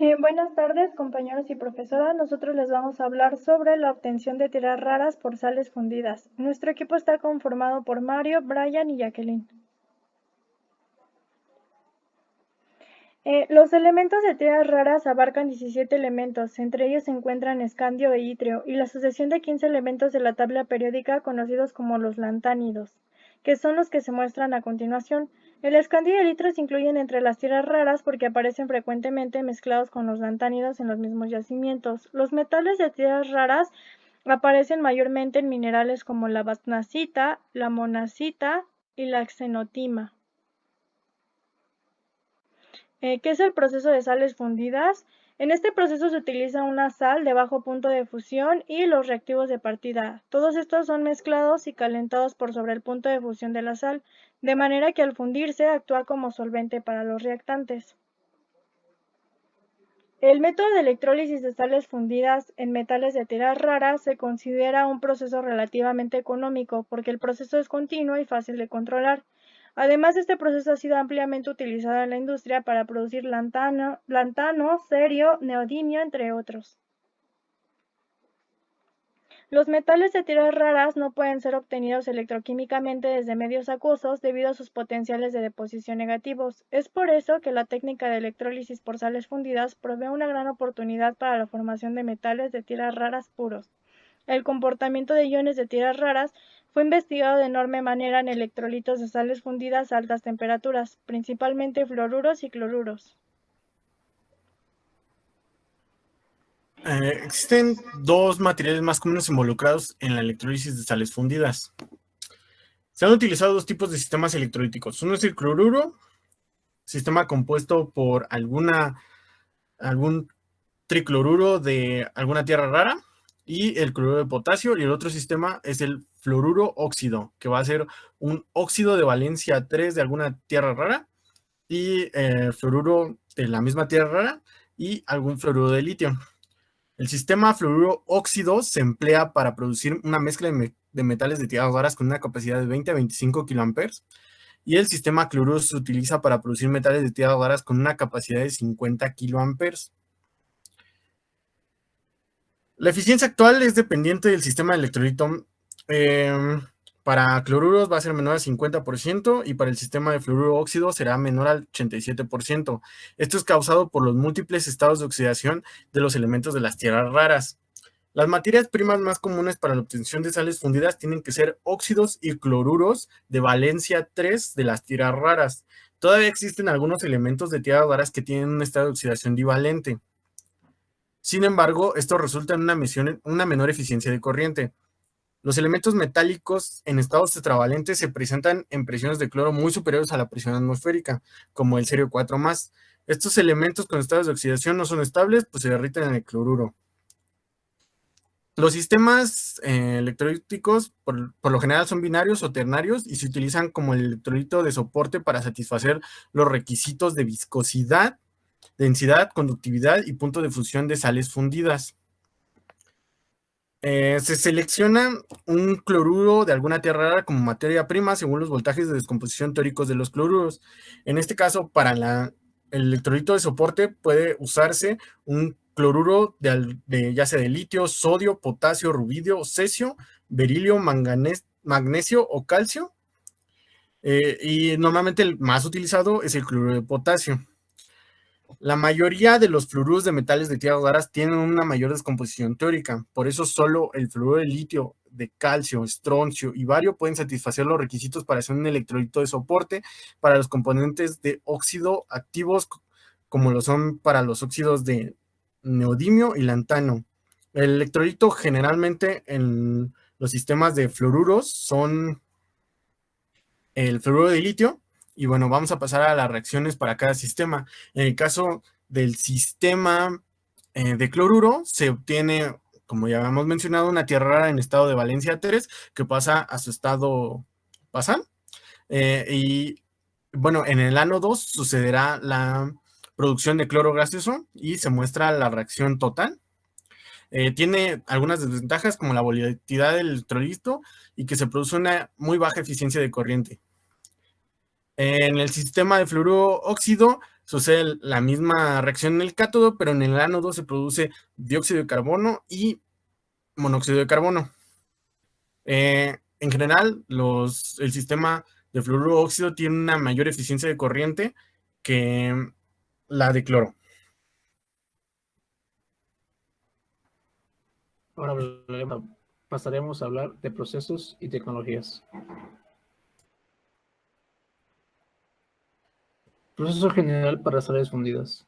Buenas tardes, compañeros y profesora. Nosotros les vamos a hablar sobre la obtención de tierras raras por sales fundidas. Nuestro equipo está conformado por Mario, Brian y Jacqueline. Los elementos de tierras raras abarcan 17 elementos, entre ellos se encuentran escandio e itrio, y la sucesión de 15 elementos de la tabla periódica conocidos como los lantánidos, que son los que se muestran a continuación. El escandio y el itrio se incluyen entre las tierras raras porque aparecen frecuentemente mezclados con los lantánidos en los mismos yacimientos. Los metales de tierras raras aparecen mayormente en minerales como la basnacita, la monacita y la xenotima. ¿Qué es el proceso de sales fundidas? En este proceso se utiliza una sal de bajo punto de fusión y los reactivos de partida. Todos estos son mezclados y calentados por sobre el punto de fusión de la sal, de manera que al fundirse actúa como solvente para los reactantes. El método de electrólisis de sales fundidas en metales de tierras raras se considera un proceso relativamente económico porque el proceso es continuo y fácil de controlar. Además, este proceso ha sido ampliamente utilizado en la industria para producir lantano, cerio, neodimio, entre otros. Los metales de tierras raras no pueden ser obtenidos electroquímicamente desde medios acuosos debido a sus potenciales de deposición negativos. Es por eso que la técnica de electrólisis por sales fundidas provee una gran oportunidad para la formación de metales de tierras raras puros. El comportamiento de iones de tierras raras fue investigado de enorme manera en electrolitos de sales fundidas a altas temperaturas, principalmente fluoruros y cloruros. Existen dos materiales más comunes involucrados en la electrólisis de sales fundidas. Se han utilizado dos tipos de sistemas electrolíticos. Uno es el cloruro, sistema compuesto por algún tricloruro de alguna tierra rara, y el cloruro de potasio, y el otro sistema es el fluoruro óxido, que va a ser un óxido de valencia 3 de alguna tierra rara, y fluoruro de la misma tierra rara, y algún fluoruro de litio. El sistema fluoruro óxido se emplea para producir una mezcla de metales de tierras raras con una capacidad de 20 a 25 kiloamperes, y el sistema cloruro se utiliza para producir metales de tierras raras con una capacidad de 50 kiloamperes. La eficiencia actual es dependiente del sistema de electrolito. Para cloruros va a ser menor al 50% y para el sistema de fluoruro óxido será menor al 87%. Esto es causado por los múltiples estados de oxidación de los elementos de las tierras raras. Las materias primas más comunes para la obtención de sales fundidas tienen que ser óxidos y cloruros de valencia 3 de las tierras raras. Todavía existen algunos elementos de tierras raras que tienen un estado de oxidación divalente. Sin embargo, esto resulta en una menor eficiencia de corriente. Los elementos metálicos en estados tetravalentes se presentan en presiones de cloro muy superiores a la presión atmosférica, como el cerio 4+. Estos elementos con estados de oxidación no son estables, pues se derriten en el cloruro. Los sistemas electrolíticos por lo general son binarios o ternarios y se utilizan como el electrolito de soporte para satisfacer los requisitos de viscosidad, densidad, conductividad y punto de fusión de sales fundidas. Se selecciona un cloruro de alguna tierra rara como materia prima según los voltajes de descomposición teóricos de los cloruros. En este caso, para el electrolito de soporte puede usarse un cloruro ya sea de litio, sodio, potasio, rubidio, cesio, berilio, magnesio o calcio. Y normalmente el más utilizado es el cloruro de potasio. La mayoría de los fluoruros de metales de tierras raras tienen una mayor descomposición teórica, por eso solo el fluoruro de litio, de calcio, estroncio y bario pueden satisfacer los requisitos para hacer un electrolito de soporte para los componentes de óxido activos, como lo son para los óxidos de neodimio y lantano. El electrolito generalmente en los sistemas de fluoruros son el fluoruro de litio. Y bueno, vamos a pasar a las reacciones para cada sistema. En el caso del sistema de cloruro, se obtiene, como ya habíamos mencionado, una tierra rara en estado de valencia 3 que pasa a su estado basal. Y bueno, en el ánodo sucederá la producción de cloro gaseoso y se muestra la reacción total. Tiene algunas desventajas como la volatilidad del electrolito y que se produce una muy baja eficiencia de corriente. En el sistema de fluoruro óxido Sucede la misma reacción en el cátodo, pero en el ánodo se produce dióxido de carbono y monóxido de carbono. En general, el sistema de fluoruro óxido tiene una mayor eficiencia de corriente que la de cloro. Ahora pasaremos a hablar de procesos y tecnologías. Proceso general para sales fundidas.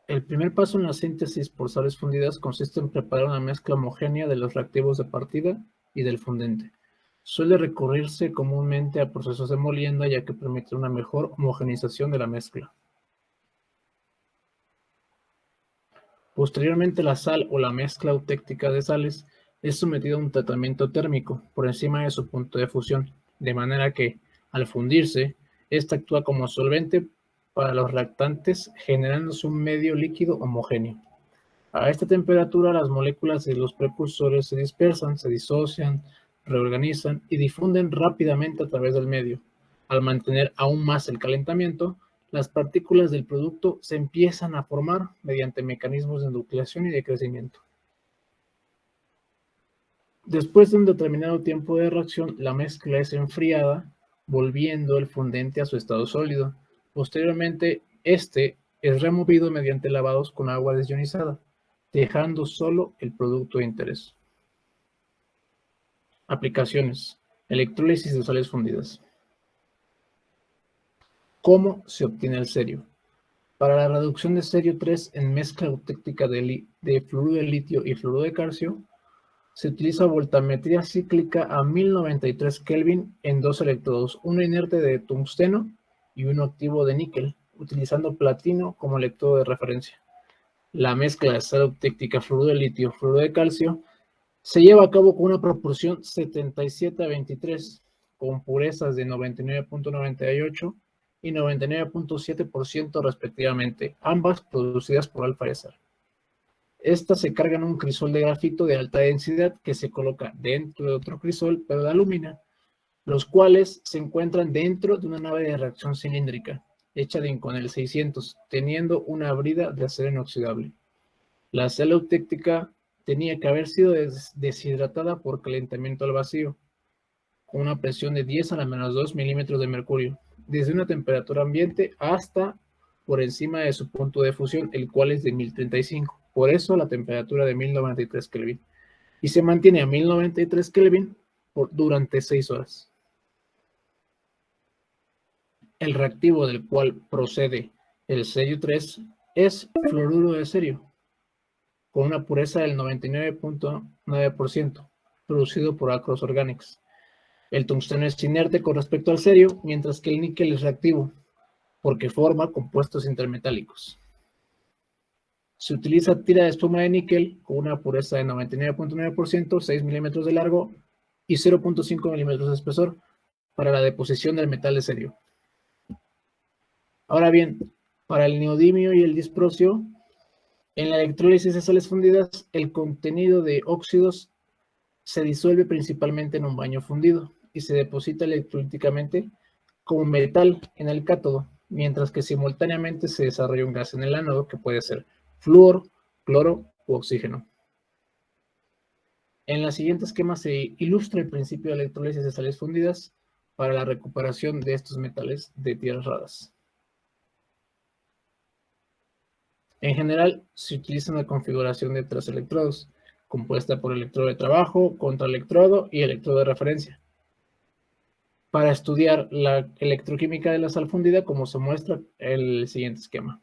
El primer paso en la síntesis por sales fundidas consiste en preparar una mezcla homogénea de los reactivos de partida y del fundente. Suele recurrirse comúnmente a procesos de molienda, ya que permite una mejor homogenización de la mezcla. Posteriormente, la sal o la mezcla eutéctica de sales es sometida a un tratamiento térmico por encima de su punto de fusión, de manera que, al fundirse, ésta actúa como solvente para los reactantes, generándose un medio líquido homogéneo. A esta temperatura, las moléculas de los precursores se dispersan, se disocian, reorganizan y difunden rápidamente a través del medio. Al mantener aún más el calentamiento, las partículas del producto se empiezan a formar mediante mecanismos de nucleación y de crecimiento. Después de un determinado tiempo de reacción, la mezcla es enfriada, volviendo el fundente a su estado sólido. Posteriormente, este es removido mediante lavados con agua desionizada, dejando solo el producto de interés. Aplicaciones: electrólisis de sales fundidas. ¿Cómo se obtiene el cerio? Para la reducción de cerio 3 en mezcla eutéctica de fluoruro de litio y fluoruro de calcio, se utiliza voltametría cíclica a 1093 Kelvin en dos electrodos, uno inerte de tungsteno y uno activo de níquel, utilizando platino como electrodo de referencia. La mezcla de sal eutéctica fluoruro de litio y fluoruro de calcio se lleva a cabo con una proporción 77:23, con purezas de 99.98 y 99.7% respectivamente, ambas producidas por Alfa Esar. Estas se cargan en un crisol de grafito de alta densidad que se coloca dentro de otro crisol, pero de alúmina, los cuales se encuentran dentro de una nave de reacción cilíndrica, hecha de Inconel 600, teniendo una brida de acero inoxidable. La sal eutéctica tenía que haber sido deshidratada por calentamiento al vacío, con una presión de 10 a la menos 2 milímetros de mercurio, desde una temperatura ambiente hasta por encima de su punto de fusión, el cual es de 1035. Por eso la temperatura de 1093 Kelvin. Y se mantiene a 1093 Kelvin durante 6 horas. El reactivo del cual procede el cerio 3 es fluoruro de cerio, con una pureza del 99.9%, producido por Acros Organics. El tungsteno es inerte con respecto al cerio, mientras que el níquel es reactivo, porque forma compuestos intermetálicos. Se utiliza tira de espuma de níquel con una pureza de 99.9%, 6 milímetros de largo y 0.5 milímetros de espesor para la deposición del metal de cerio. Ahora bien, para el neodimio y el disprosio, en la electrólisis de sales fundidas, el contenido de óxidos se disuelve principalmente en un baño fundido y se deposita electrolíticamente como metal en el cátodo, mientras que simultáneamente se desarrolla un gas en el ánodo que puede ser flúor, cloro u oxígeno. En la siguiente esquema se ilustra el principio de electrólisis de sales fundidas para la recuperación de estos metales de tierras raras. En general, se utiliza una configuración de 3 electrodos, compuesta por electrodo de trabajo, contraelectrodo y electrodo de referencia, para estudiar la electroquímica de la sal fundida, como se muestra en el siguiente esquema.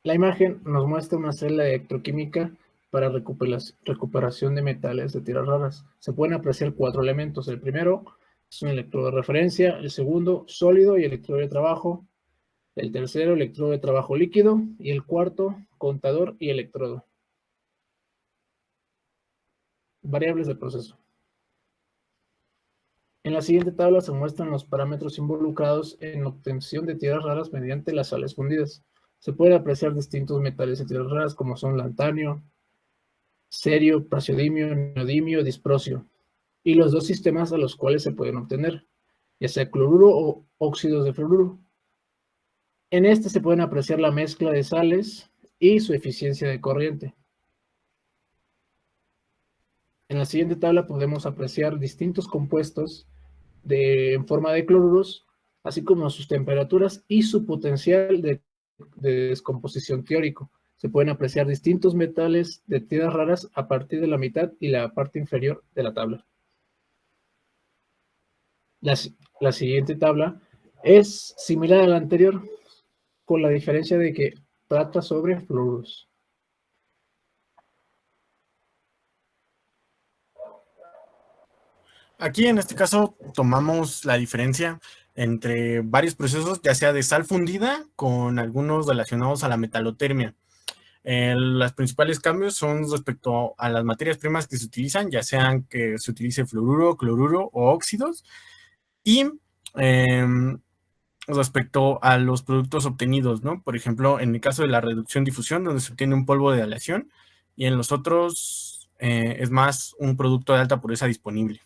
La imagen nos muestra una celda electroquímica para recuperación de metales de tierras raras. Se pueden apreciar 4 elementos. El primero es un electrodo de referencia, el segundo sólido y electrodo de trabajo, el tercero electrodo de trabajo líquido y el cuarto contador y electrodo. Variables del proceso. En la siguiente tabla se muestran los parámetros involucrados en obtención de tierras raras mediante las sales fundidas. Se pueden apreciar distintos metales de tierras raras como son lantanio, cerio, praseodimio, neodimio, disprosio, y los dos sistemas a los cuales se pueden obtener. ya sea cloruro o óxidos de fluoruro. En este se pueden apreciar la mezcla de sales y su eficiencia de corriente. En la siguiente tabla podemos apreciar distintos compuestos en forma de cloruros, así como sus temperaturas y su potencial de descomposición teórico. Se pueden apreciar distintos metales de tierras raras a partir de la mitad y la parte inferior de la tabla. La siguiente tabla es similar a la anterior, con la diferencia de que trata sobre fluoruros. Aquí en este caso tomamos la diferencia entre varios procesos, ya sea de sal fundida con algunos relacionados a la metalotermia. Los principales cambios son respecto a las materias primas que se utilizan, ya sean que se utilice fluoruro, cloruro o óxidos, y respecto a los productos obtenidos, ¿no? Por ejemplo, en el caso de la reducción-difusión, donde se obtiene un polvo de aleación, y en los otros es más un producto de alta pureza disponible.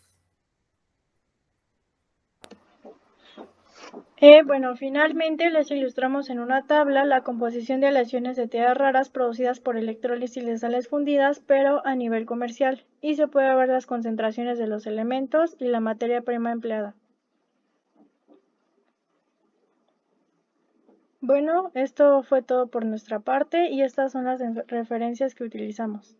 Bueno, finalmente les ilustramos en una tabla la composición de aleaciones de tierras raras producidas por electrólisis de sales fundidas, pero a nivel comercial, y se puede ver las concentraciones de los elementos y la materia prima empleada. Bueno, esto fue todo por nuestra parte y estas son las referencias que utilizamos.